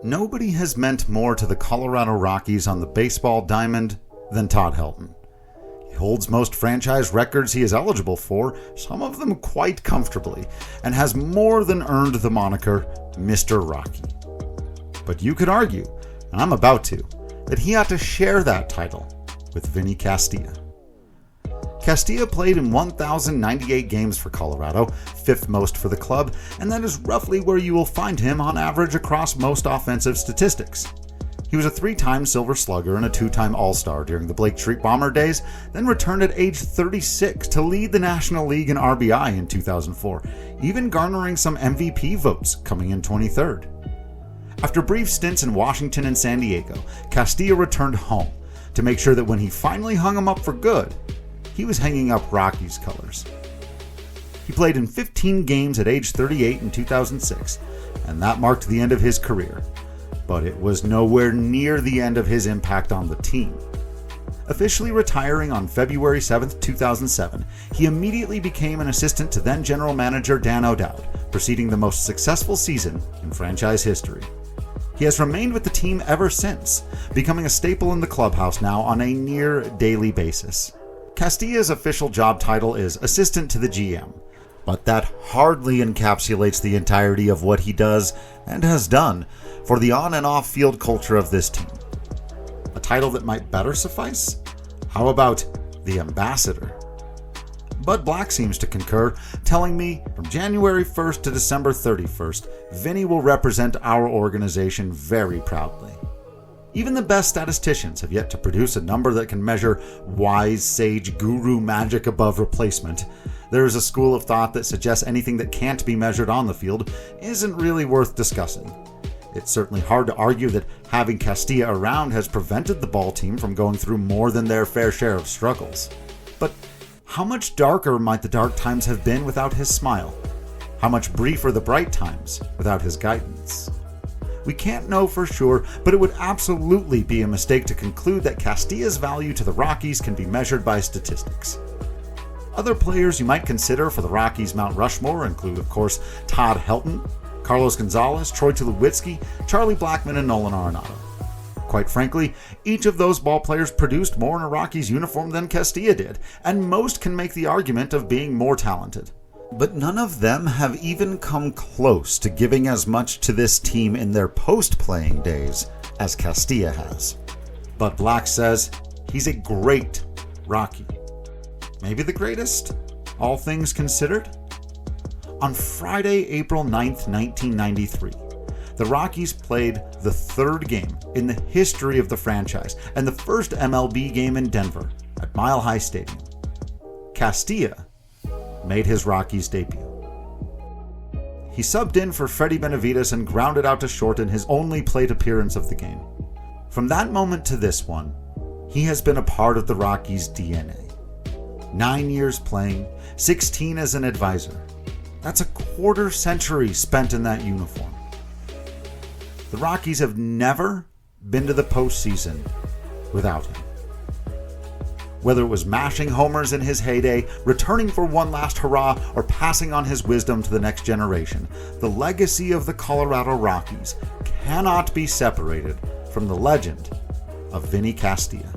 Nobody has meant more to the Colorado Rockies on the baseball diamond than Todd Helton. He holds most franchise records he is eligible for, some of them quite comfortably, and has more than earned the moniker Mr. Rocky. But you could argue, and I'm about to, that he ought to share that title with Vinny Castilla. Castilla played in 1,098 games for Colorado, fifth most for the club, and that is roughly where you will find him on average across most offensive statistics. He was a 3-time Silver Slugger and a 2-time All-Star during the Blake Street Bomber days, then returned at age 36 to lead the National League in RBI in 2004, even garnering some MVP votes, coming in 23rd. After brief stints in Washington and San Diego, Castilla returned home to make sure that when he finally hung them up for good, he was hanging up Rockies colors. He played in 15 games at age 38 in 2006, and that marked the end of his career. But it was nowhere near the end of his impact on the team. Officially retiring on February 7, 2007, he immediately became an assistant to then general manager Dan O'Dowd, preceding the most successful season in franchise history. He has remained with the team ever since, becoming a staple in the clubhouse now on a near daily basis. Castilla's official job title is assistant to the GM, but that hardly encapsulates the entirety of what he does and has done for the on and off field culture of this team. A title that might better suffice? How about the ambassador? Bud Black seems to concur, telling me from January 1st to December 31st, Vinny will represent our organization very proudly. Even the best statisticians have yet to produce a number that can measure wise sage guru magic above replacement. There is a school of thought that suggests anything that can't be measured on the field isn't really worth discussing. It's certainly hard to argue that having Castilla around has prevented the ball team from going through more than their fair share of struggles. But how much darker might the dark times have been without his smile? How much briefer the bright times without his guidance? We can't know for sure, but it would absolutely be a mistake to conclude that Castilla's value to the Rockies can be measured by statistics. Other players you might consider for the Rockies' Mount Rushmore include, of course, Todd Helton, Carlos Gonzalez, Troy Tulowitzki, Charlie Blackmon, and Nolan Arenado. Quite frankly, each of those ball players produced more in a Rockies uniform than Castilla did, and most can make the argument of being more talented. But none of them have even come close to giving as much to this team in their post-playing days as Castilla has. But Black says he's a great Rocky. Maybe the greatest, all things considered? On Friday, April 9th, 1993, the Rockies played the third game in the history of the franchise and the first MLB game in Denver at Mile High Stadium. Castilla made his Rockies debut. He subbed in for Freddie Benavides and grounded out to short in his only plate appearance of the game. From that moment to this one, he has been a part of the Rockies' DNA. 9 years playing, 16 as an advisor. That's a quarter century spent in that uniform. The Rockies have never been to the postseason without him. Whether it was mashing homers in his heyday, returning for one last hurrah, or passing on his wisdom to the next generation, the legacy of the Colorado Rockies cannot be separated from the legend of Vinny Castilla.